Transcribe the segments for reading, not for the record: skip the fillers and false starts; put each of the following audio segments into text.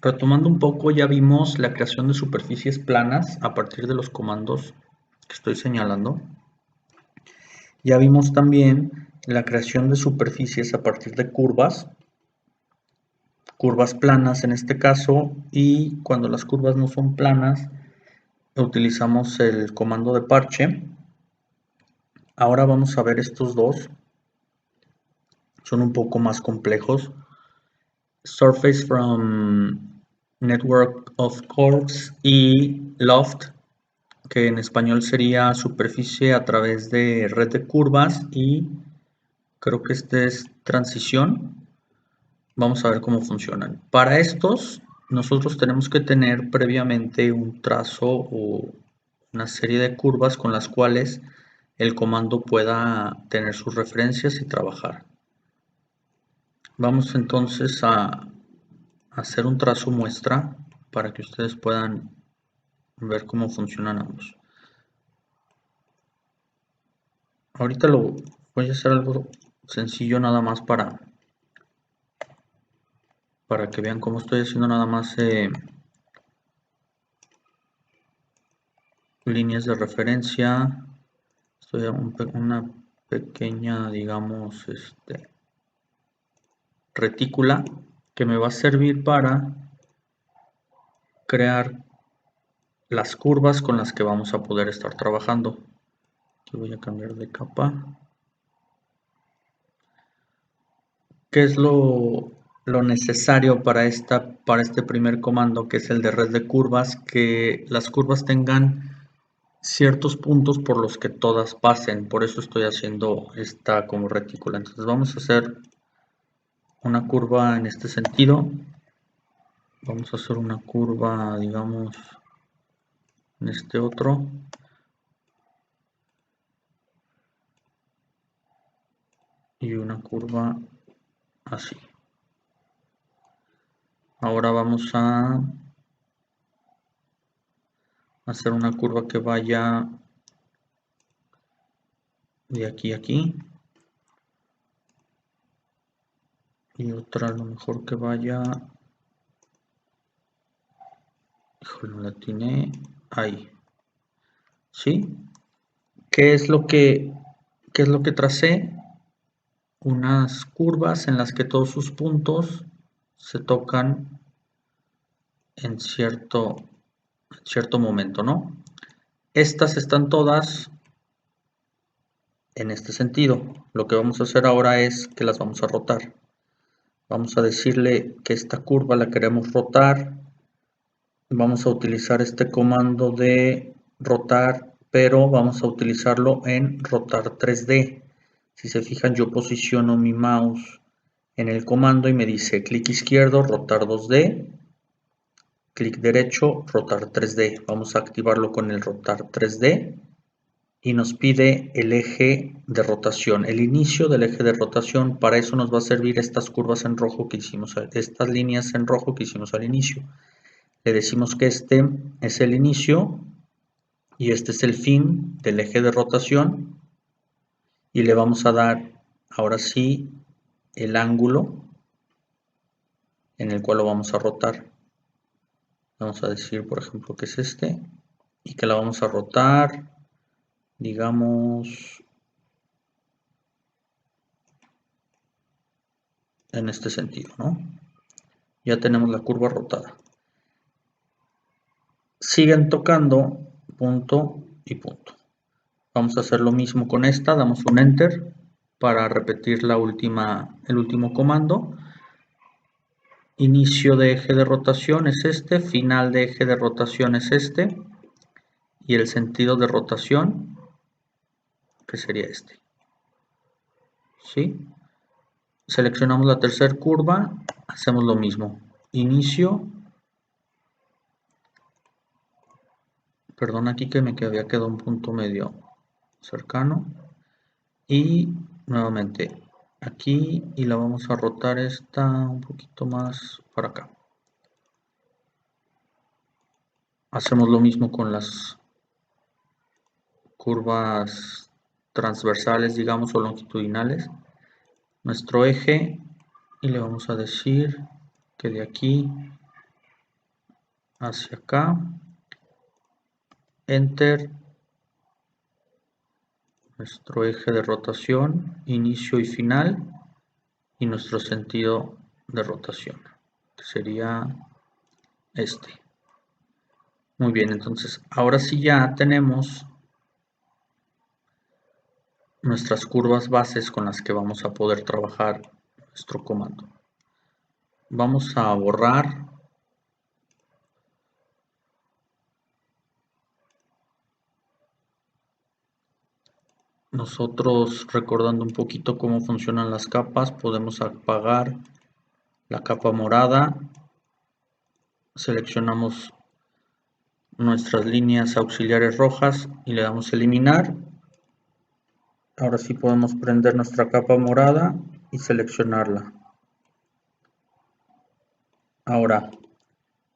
Retomando un poco, ya vimos la creación de superficies planas a partir de los comandos que estoy señalando. Ya vimos también la creación de superficies a partir de curvas planas en este caso, y cuando las curvas no son planas, utilizamos el comando de parche. Ahora vamos a ver estos dos, son un poco más complejos. Surface from Network of Curves y Loft, que en español sería superficie a través de red de curvas, y creo que este es transición. Vamos a ver cómo funcionan. Para estos, nosotros tenemos que tener previamente un trazo o una serie de curvas con las cuales el comando pueda tener sus referencias y trabajar. Vamos entonces a hacer un trazo muestra para que ustedes puedan ver cómo funcionan ambos. Ahorita lo voy a hacer algo sencillo nada más para que vean cómo estoy haciendo nada más líneas de referencia. Estoy a una pequeña, digamos, retícula que me va a servir para crear las curvas con las que vamos a poder estar trabajando. Aquí voy a cambiar de capa. ¿Qué es lo necesario para este primer comando, que es el de red de curvas? Que las curvas tengan ciertos puntos por los que todas pasen. Por eso estoy haciendo esta como retícula. Entonces vamos a hacer una curva en este sentido. Vamos a hacer una curva, digamos, en este otro. Y una curva así. Ahora vamos a hacer una curva que vaya de aquí a aquí. Y otra a lo mejor que vaya... Híjole, la atiné ahí. ¿Sí? ¿Qué es lo que tracé? Unas curvas en las que todos sus puntos se tocan en cierto momento, ¿no? Estas están todas en este sentido. Lo que vamos a hacer ahora es que las vamos a rotar. Vamos a decirle que esta curva la queremos rotar. Vamos a utilizar este comando de rotar, pero vamos a utilizarlo en rotar 3D. Si se fijan, yo posiciono mi mouse en el comando y me dice clic izquierdo, rotar 2D, clic derecho, rotar 3D. Vamos a activarlo con el rotar 3D y nos pide el eje de rotación, el inicio del eje de rotación. Para eso nos va a servir estas curvas en rojo que hicimos, estas líneas en rojo que hicimos al inicio. Le decimos que este es el inicio y este es el fin del eje de rotación, y le vamos a dar ahora sí el ángulo en el cual lo vamos a rotar. Vamos a decir, por ejemplo, que es este, y que la vamos a rotar, digamos, en este sentido, ¿no? Ya tenemos la curva rotada. Siguen tocando punto y punto. Vamos a hacer lo mismo con esta, damos un enter para repetir el último comando. Inicio de eje de rotación es este, final de eje de rotación es este, y el sentido de rotación, que sería este. ¿Sí? Seleccionamos la tercera curva, hacemos lo mismo. Inicio, perdón aquí que me había quedado un punto medio cercano, y nuevamente aquí, y la vamos a rotar esta un poquito más para acá. Hacemos lo mismo con las curvas transversales, digamos, o longitudinales. Nuestro eje, y le vamos a decir que de aquí hacia acá, Enter, nuestro eje de rotación, inicio y final, y nuestro sentido de rotación, que sería este. Muy bien, entonces ahora sí ya tenemos nuestras curvas bases con las que vamos a poder trabajar nuestro comando. Vamos a borrar nosotros, recordando un poquito cómo funcionan las capas, podemos apagar la capa morada, seleccionamos nuestras líneas auxiliares rojas y le damos eliminar. Ahora sí podemos prender nuestra capa morada y seleccionarla. Ahora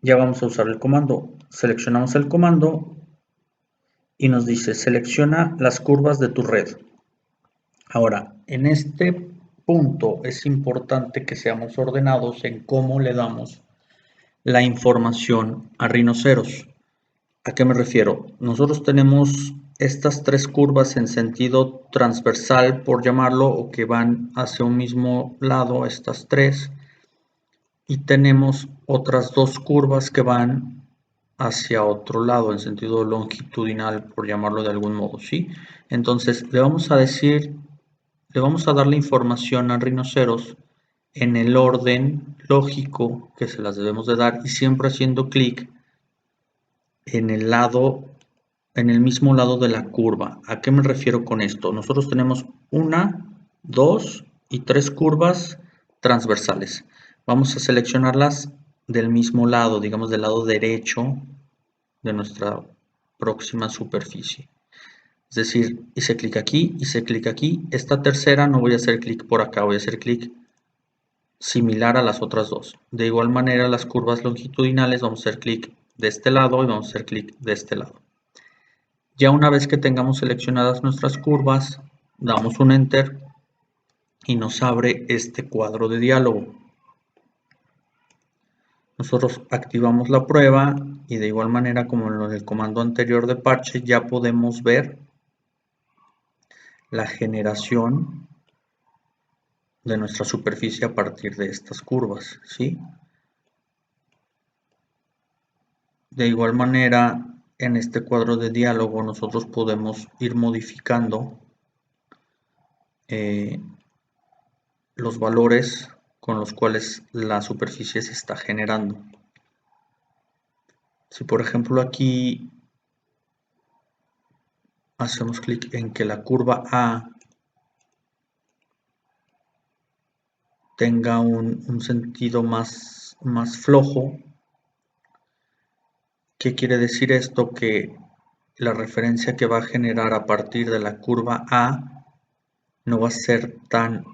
ya vamos a usar el comando. Seleccionamos el comando y nos dice selecciona las curvas de tu red. Ahora, en este punto es importante que seamos ordenados en cómo le damos la información a Rhinoceros. ¿A qué me refiero? Nosotros tenemos estas tres curvas en sentido transversal, por llamarlo, o que van hacia un mismo lado, estas tres, y tenemos otras dos curvas que van hacia otro lado, en sentido longitudinal, por llamarlo de algún modo, ¿sí? Entonces, le vamos a dar la información a Rhinoceros en el orden lógico que se las debemos de dar y siempre haciendo clic en el mismo lado de la curva. ¿A qué me refiero con esto? Nosotros tenemos una, dos y tres curvas transversales. Vamos a seleccionarlas del mismo lado, digamos del lado derecho de nuestra próxima superficie. Es decir, hice clic aquí, hice clic aquí. Esta tercera no voy a hacer clic por acá, voy a hacer clic similar a las otras dos. De igual manera, las curvas longitudinales vamos a hacer clic de este lado y vamos a hacer clic de este lado. Ya una vez que tengamos seleccionadas nuestras curvas, damos un Enter y nos abre este cuadro de diálogo. Nosotros activamos la prueba y de igual manera como en el comando anterior de parche ya podemos ver la generación de nuestra superficie a partir de estas curvas, ¿sí? De igual manera, en este cuadro de diálogo nosotros podemos ir modificando los valores con los cuales la superficie se está generando. Si por ejemplo aquí hacemos clic en que la curva A tenga un sentido más flojo, ¿qué quiere decir esto? Que la referencia que va a generar a partir de la curva A no va a ser tan,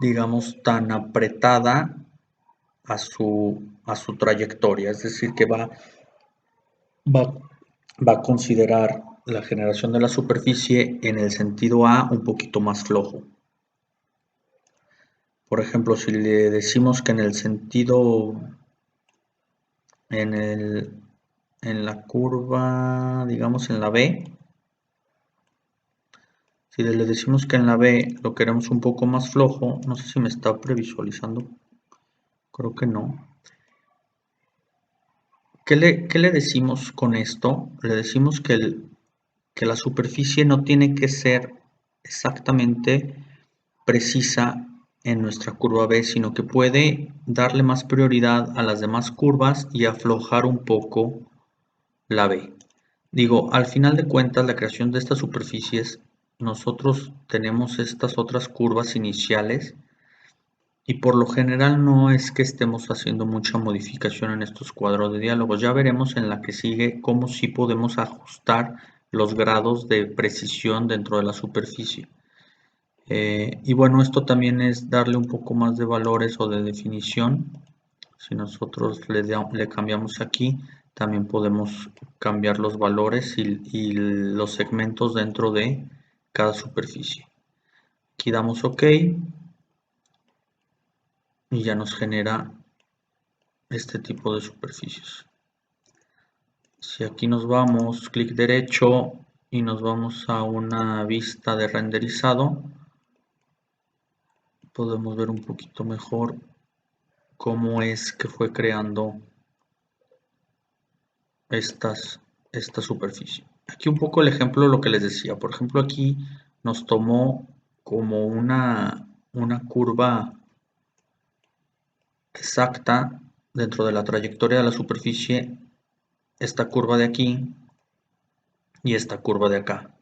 digamos, tan apretada a su trayectoria, es decir, que va a considerar la generación de la superficie en el sentido A un poquito más flojo. Por ejemplo, si le decimos que en el sentido, en la curva, digamos en la B, si le decimos que en la B lo queremos un poco más flojo, no sé si me está previsualizando, creo que no. ¿Qué le decimos con esto? Le decimos que la superficie no tiene que ser exactamente precisa en nuestra curva B, sino que puede darle más prioridad a las demás curvas y aflojar un poco la B. Digo, al final de cuentas, la creación de estas superficies, nosotros tenemos estas otras curvas iniciales y por lo general no es que estemos haciendo mucha modificación en estos cuadros de diálogos. Ya veremos en la que sigue cómo sí podemos ajustar los grados de precisión dentro de la superficie. Y bueno, esto también es darle un poco más de valores o de definición. Si nosotros le cambiamos aquí, también podemos cambiar los valores y los segmentos dentro de cada superficie. Aquí damos OK y ya nos genera este tipo de superficies. Si aquí nos vamos, clic derecho y nos vamos a una vista de renderizado, podemos ver un poquito mejor cómo es que fue creando esta superficie. Aquí un poco el ejemplo de lo que les decía. Por ejemplo, aquí nos tomó como una curva exacta dentro de la trayectoria de la superficie, esta curva de aquí y esta curva de acá.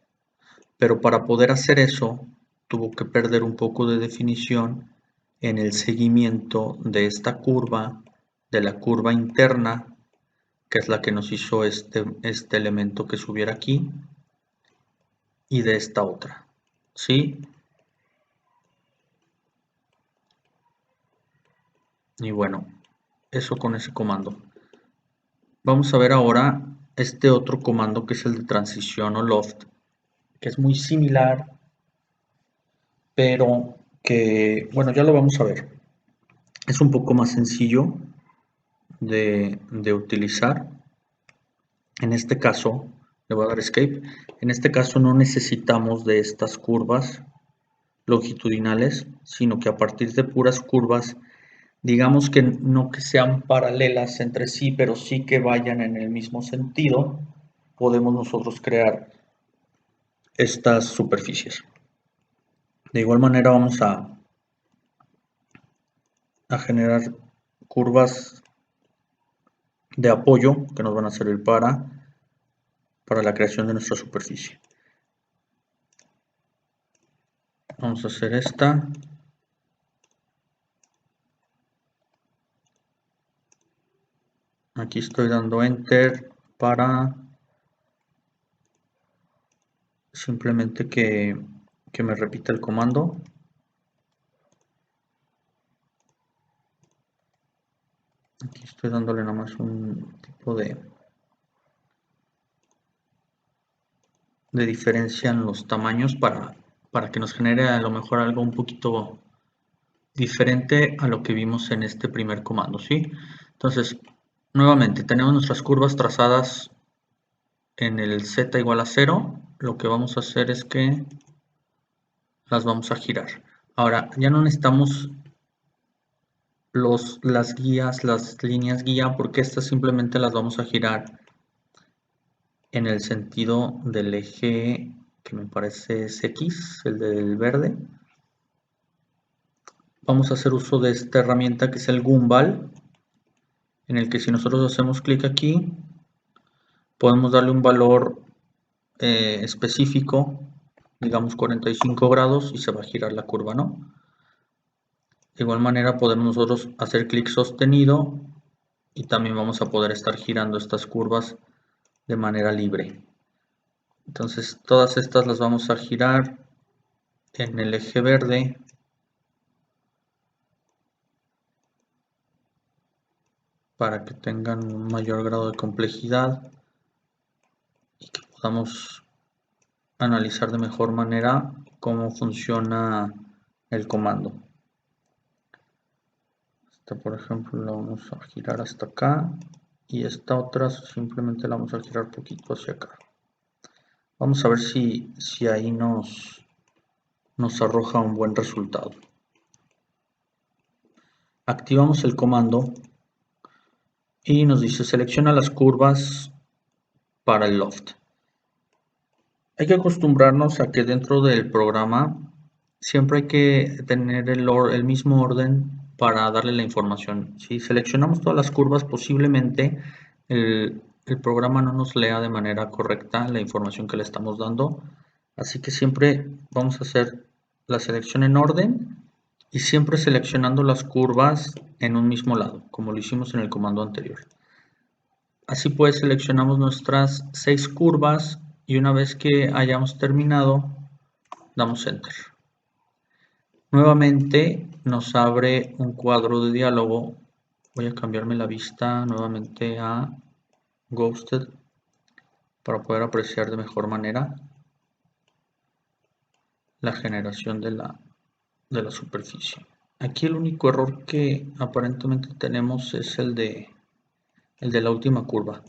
Pero para poder hacer eso, tuvo que perder un poco de definición en el seguimiento de esta curva, de la curva interna, que es la que nos hizo este elemento que subiera aquí, y de esta otra, ¿sí? Y bueno, eso con ese comando. Vamos a ver ahora este otro comando que es el de transición o loft, que es muy similar, pero que, bueno, ya lo vamos a ver. Es un poco más sencillo de utilizar. En este caso, le voy a dar escape. En este caso no necesitamos de estas curvas longitudinales, sino que a partir de puras curvas, digamos que no que sean paralelas entre sí, pero sí que vayan en el mismo sentido, podemos nosotros crear estas superficies. De igual manera vamos a generar curvas de apoyo que nos van a servir para la creación de nuestra superficie. Vamos a hacer esta. Aquí estoy dando enter para simplemente que me repita el comando. Aquí estoy dándole nada más un tipo de diferencia en los tamaños para que nos genere a lo mejor algo un poquito diferente a lo que vimos en este primer comando, ¿sí? Entonces, nuevamente, tenemos nuestras curvas trazadas en el z igual a 0. Lo que vamos a hacer es que las vamos a girar. Ahora, ya no necesitamos las guías, las líneas guía, porque estas simplemente las vamos a girar en el sentido del eje que me parece es X, el del verde. Vamos a hacer uso de esta herramienta que es el Gumball, en el que si nosotros hacemos clic aquí, podemos darle un valor específico, digamos 45 grados, y se va a girar la curva, ¿no? De igual manera podemos nosotros hacer clic sostenido y también vamos a poder estar girando estas curvas de manera libre. Entonces todas estas las vamos a girar en el eje verde para que tengan un mayor grado de complejidad y que podamos analizar de mejor manera cómo funciona el comando. Esta, por ejemplo, la vamos a girar hasta acá y esta otra simplemente la vamos a girar poquito hacia acá. Vamos a ver si ahí nos arroja un buen resultado. Activamos el comando y nos dice selecciona las curvas para el loft. Hay que acostumbrarnos a que dentro del programa siempre hay que tener el mismo orden para darle la información. Si seleccionamos todas las curvas, posiblemente el programa no nos lea de manera correcta la información que le estamos dando. Así que siempre vamos a hacer la selección en orden y siempre seleccionando las curvas en un mismo lado, como lo hicimos en el comando anterior. Así pues seleccionamos nuestras 6 curvas y una vez que hayamos terminado, damos enter. Nuevamente nos abre un cuadro de diálogo. Voy a cambiarme la vista nuevamente a Ghosted para poder apreciar de mejor manera la generación de la superficie. Aquí el único error que aparentemente tenemos es el de la última curva.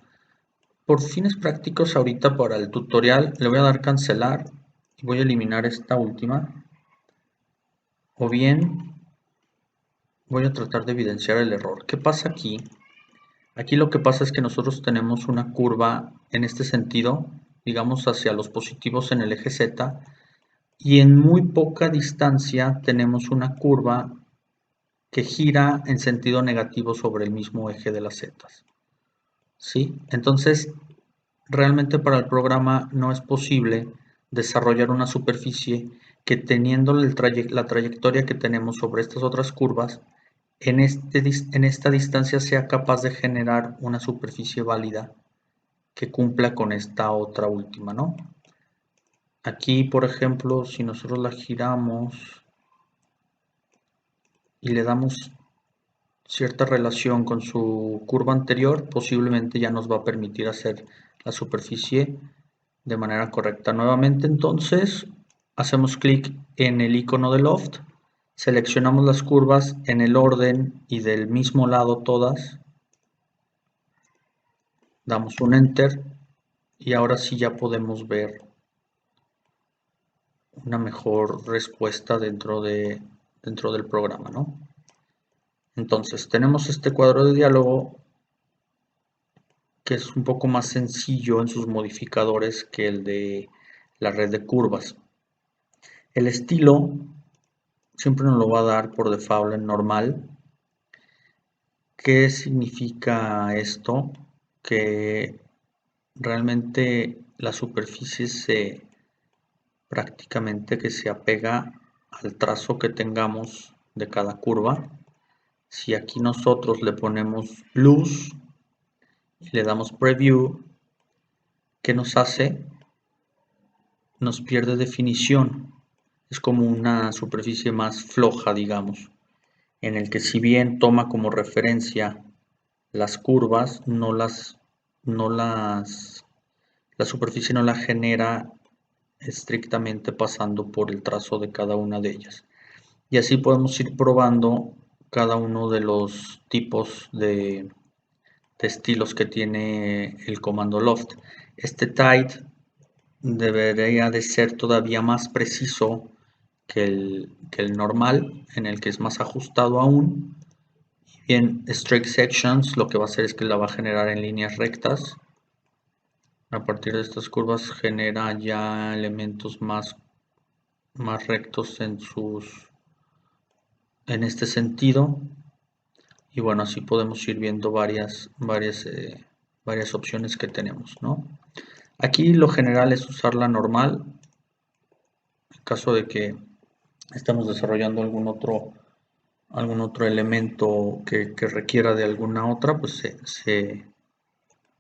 Por fines prácticos, ahorita para el tutorial le voy a dar cancelar y voy a eliminar esta última. O bien voy a tratar de evidenciar el error. ¿Qué pasa aquí? Aquí lo que pasa es que nosotros tenemos una curva en este sentido, digamos hacia los positivos en el eje Z, y en muy poca distancia tenemos una curva que gira en sentido negativo sobre el mismo eje de las zetas. ¿Sí? Entonces, realmente para el programa no es posible desarrollar una superficie que teniendo la trayectoria que tenemos sobre estas otras curvas, en esta distancia sea capaz de generar una superficie válida que cumpla con esta otra última, ¿no? Aquí, por ejemplo, si nosotros la giramos y le damos cierta relación con su curva anterior, posiblemente ya nos va a permitir hacer la superficie de manera correcta. Nuevamente, entonces, hacemos clic en el icono de Loft, seleccionamos las curvas en el orden y del mismo lado todas, damos un Enter y ahora sí ya podemos ver una mejor respuesta dentro del programa, ¿no? Entonces, tenemos este cuadro de diálogo que es un poco más sencillo en sus modificadores que el de la red de curvas. El estilo siempre nos lo va a dar por default en normal. ¿Qué significa esto? Que realmente la superficie prácticamente que se apega al trazo que tengamos de cada curva. Si aquí nosotros le ponemos luz y le damos preview, ¿qué nos hace? Nos pierde definición. Es como una superficie más floja, digamos, en el que si bien toma como referencia las curvas, la superficie no la genera estrictamente pasando por el trazo de cada una de ellas. Y así podemos ir probando cada uno de los tipos de estilos que tiene el comando Loft. Este tight debería de ser todavía más preciso que el normal, en el que es más ajustado aún. Bien, Straight Sections lo que va a hacer es que la va a generar en líneas rectas. A partir de estas curvas genera ya elementos más rectos en este sentido. Y bueno, así podemos ir viendo varias opciones que tenemos, ¿no? Aquí lo general es usar la normal. En caso de que estamos desarrollando algún otro elemento que requiera de alguna otra, pues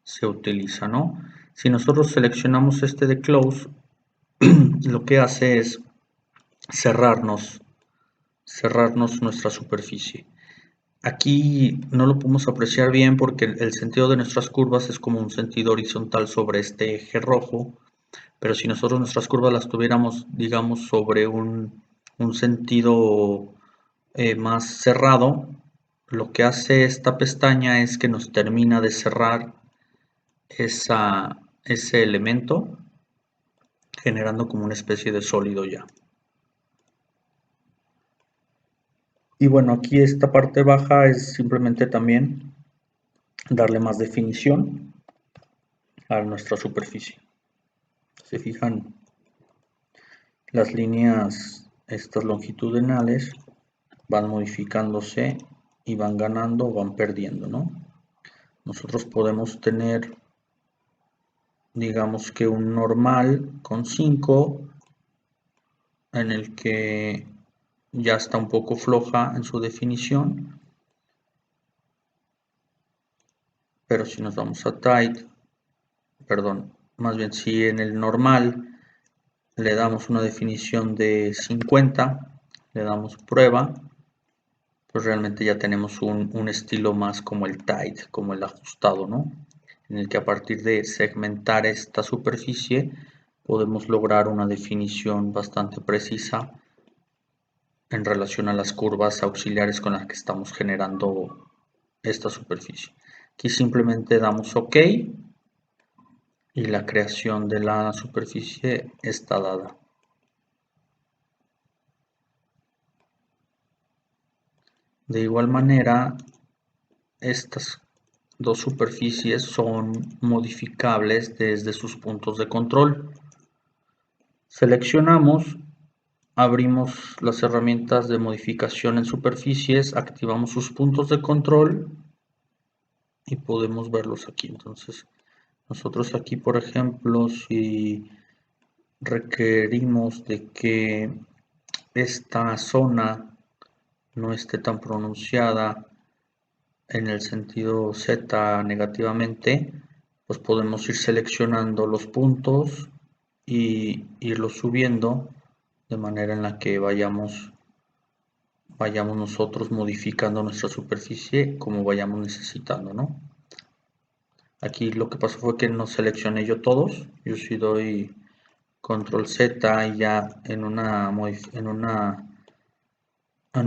se utiliza, ¿no? Si nosotros seleccionamos este de close, lo que hace es cerrarnos nuestra superficie. Aquí no lo podemos apreciar bien porque el sentido de nuestras curvas es como un sentido horizontal sobre este eje rojo, pero si nosotros nuestras curvas las tuviéramos, digamos, sobre un sentido más cerrado, lo que hace esta pestaña es que nos termina de cerrar ese elemento, generando como una especie de sólido ya. Y bueno, aquí esta parte baja es simplemente también darle más definición a nuestra superficie. Se fijan, las líneas estas longitudinales van modificándose y van ganando o van perdiendo, ¿no? Nosotros podemos tener, digamos que un normal con 5 en el que ya está un poco floja en su definición, pero si nos vamos a tight, perdón, más bien si en el normal le damos una definición de 50, le damos prueba, pues realmente ya tenemos un estilo más como el tight, como el ajustado, ¿no? En el que a partir de segmentar esta superficie podemos lograr una definición bastante precisa en relación a las curvas auxiliares con las que estamos generando esta superficie. Aquí simplemente damos OK y la creación de la superficie está dada. De igual manera, estas dos superficies son modificables desde sus puntos de control. Seleccionamos, abrimos las herramientas de modificación en superficies, activamos sus puntos de control y podemos verlos aquí. Entonces, nosotros aquí, por ejemplo, si requerimos de que esta zona no esté tan pronunciada en el sentido Z negativamente, pues podemos ir seleccionando los puntos y irlos subiendo de manera en la que vayamos nosotros modificando nuestra superficie como vayamos necesitando, ¿no? Aquí lo que pasó fue que no seleccioné yo todos. Yo si doy control Z y ya en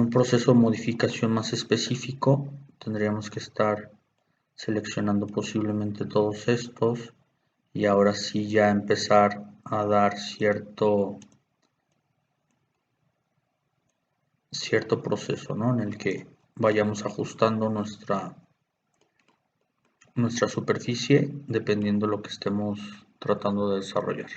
un proceso de modificación más específico tendríamos que estar seleccionando posiblemente todos estos y ahora sí ya empezar a dar cierto proceso, ¿no? En el que vayamos ajustando nuestra superficie dependiendo de lo que estemos tratando de desarrollar.